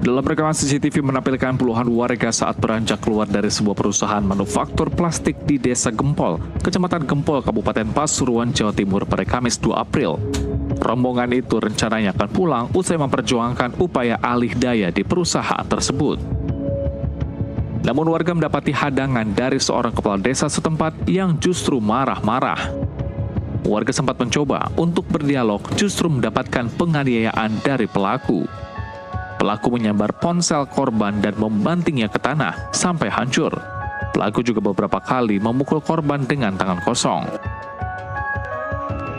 Dalam rekaman CCTV menampilkan puluhan warga saat beranjak keluar dari sebuah perusahaan manufaktur plastik di Desa Gempol, Kecamatan Gempol, Kabupaten Pasuruan, Jawa Timur pada Kamis 2 April. Rombongan itu rencananya akan pulang usai memperjuangkan upaya alih daya di perusahaan tersebut. Namun warga mendapati hadangan dari seorang kepala desa setempat yang justru marah-marah. Warga sempat mencoba untuk berdialog, justru mendapatkan penganiayaan dari pelaku. Pelaku menyambar ponsel korban dan membantingnya ke tanah sampai hancur. Pelaku juga beberapa kali memukul korban dengan tangan kosong.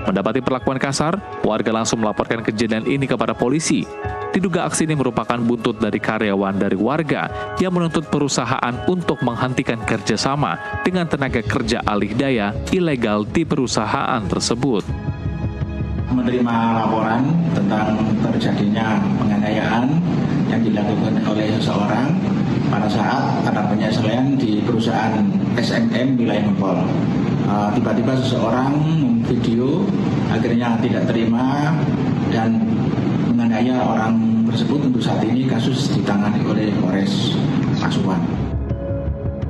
Mendapati perlakuan kasar, warga langsung melaporkan kejadian ini kepada polisi. Diduga aksi ini merupakan buntut dari karyawan dari warga yang menuntut perusahaan untuk menghentikan kerjasama dengan tenaga kerja alih daya ilegal di perusahaan tersebut. Menerima laporan tentang terjadinya penganiayaan yang dilakukan oleh seseorang pada saat ada penyesuaian di perusahaan SMM wilayah Gempol. Tiba-tiba seseorang memvideo, akhirnya tidak terima dan menganiaya orang tersebut. Untuk saat ini kasus ditangani oleh Polres Pasuruan.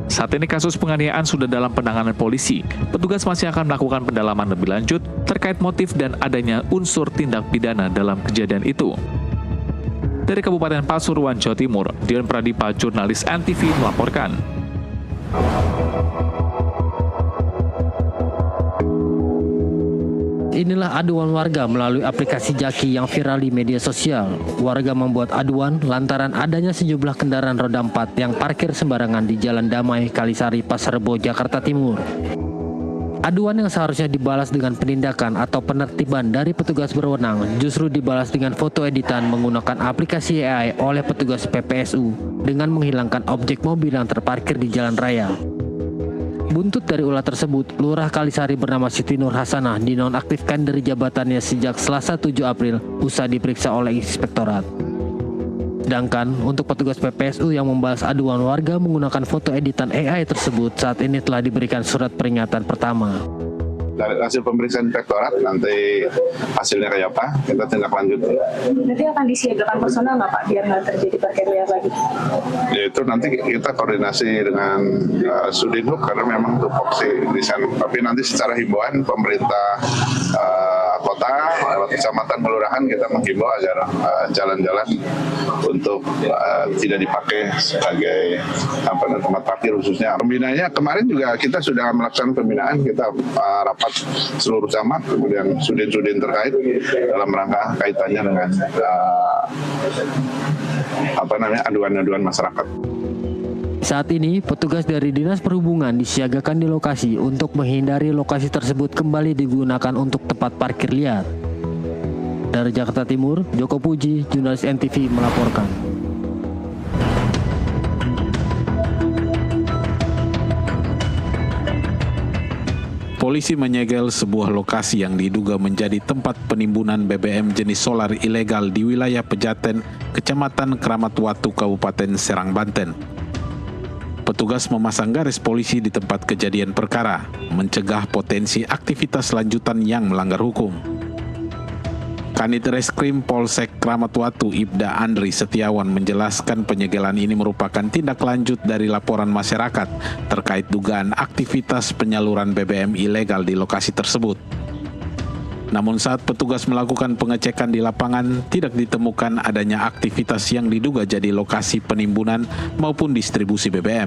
Saat ini kasus penganiayaan sudah dalam penanganan polisi. Petugas masih akan melakukan pendalaman lebih lanjut terkait motif dan adanya unsur tindak pidana dalam kejadian itu. Dari Kabupaten Pasuruan, Jawa Timur, Dion Pradipa, jurnalis NTV melaporkan. Inilah aduan warga melalui aplikasi Jaki yang viral di media sosial. Warga membuat aduan lantaran adanya sejumlah kendaraan roda 4 yang parkir sembarangan di Jalan Damai, Kalisari, Pasar Rebo, Jakarta Timur. Aduan yang seharusnya dibalas dengan penindakan atau penertiban dari petugas berwenang justru dibalas dengan foto editan menggunakan aplikasi AI oleh petugas PPSU dengan menghilangkan objek mobil yang terparkir di jalan raya. Buntut dari ulah tersebut, Lurah Kalisari bernama Siti Nur Hasanah dinonaktifkan dari jabatannya sejak Selasa 7 April usai diperiksa oleh Inspektorat. Sedangkan untuk petugas PPSU yang membalas aduan warga menggunakan foto editan AI tersebut saat ini telah diberikan surat peringatan pertama. Dari hasil pemeriksaan inspektorat, nanti hasilnya kayak apa, kita tindak lanjut. Nanti akan disiagakan personal nggak Pak, biar nggak terjadi parkir liar lagi? Ya itu nanti kita koordinasi dengan Sudinhub karena memang tupoksi di sana. Tapi nanti secara himbauan pemerintah kota, lewat kecamatan, kelurahan kita menghimbau agar jalan-jalan untuk tidak dipakai sebagai tempat parkir khususnya. Pembinaannya kemarin juga kita sudah melakukan pembinaan, kita rapat seluruh camat, kemudian sudin-sudin terkait dalam rangka kaitannya dengan aduan-aduan masyarakat. Saat ini, petugas dari Dinas Perhubungan disiagakan di lokasi untuk menghindari lokasi tersebut kembali digunakan untuk tempat parkir liar. Dari Jakarta Timur, Joko Puji, jurnalis NTV melaporkan. Polisi menyegel sebuah lokasi yang diduga menjadi tempat penimbunan BBM jenis solar ilegal di wilayah Pejaten, Kecamatan Keramat Watu, Kabupaten Serang, Banten. Petugas memasang garis polisi di tempat kejadian perkara, mencegah potensi aktivitas lanjutan yang melanggar hukum. Kanit Reskrim Polsek Kramat Watu Ibda Andri Setiawan menjelaskan penyegelan ini merupakan tindak lanjut dari laporan masyarakat terkait dugaan aktivitas penyaluran BBM ilegal di lokasi tersebut. Namun saat petugas melakukan pengecekan di lapangan, tidak ditemukan adanya aktivitas yang diduga jadi lokasi penimbunan maupun distribusi BBM.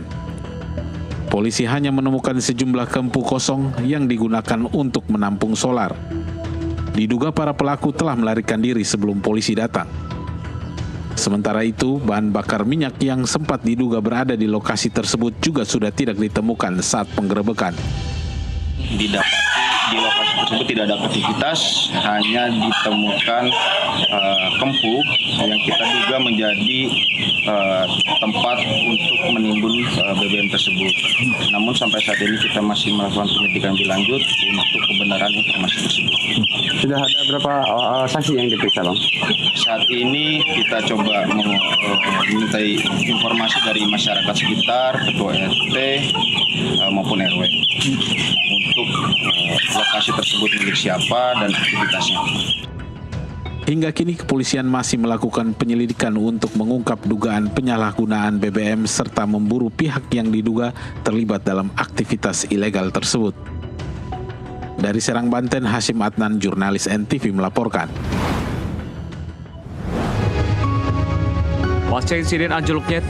Polisi hanya menemukan sejumlah kempu kosong yang digunakan untuk menampung solar. Diduga para pelaku telah melarikan diri sebelum polisi datang. Sementara itu, bahan bakar minyak yang sempat diduga berada di lokasi tersebut juga sudah tidak ditemukan saat penggerebekan. Didapati di lokasi tersebut tidak ada aktivitas, hanya ditemukan kempu yang kita duga menjadi tempat untuk menimbun BBM tersebut. Namun sampai saat ini kita masih melakukan penyelidikan lebih lanjut untuk kebenaran informasi tersebut. Sudah ada berapa saksi yang diperiksa, Bang? Saat ini kita coba meminta informasi dari masyarakat sekitar, ketua RT maupun RW untuk lokasi tersebut milik siapa dan aktivitasnya. Hingga kini kepolisian masih melakukan penyelidikan untuk mengungkap dugaan penyalahgunaan BBM serta memburu pihak yang diduga terlibat dalam aktivitas ilegal tersebut. Dari Serang, Banten, Hasyim Adnan, jurnalis NTV melaporkan. Pasca insiden anjloknya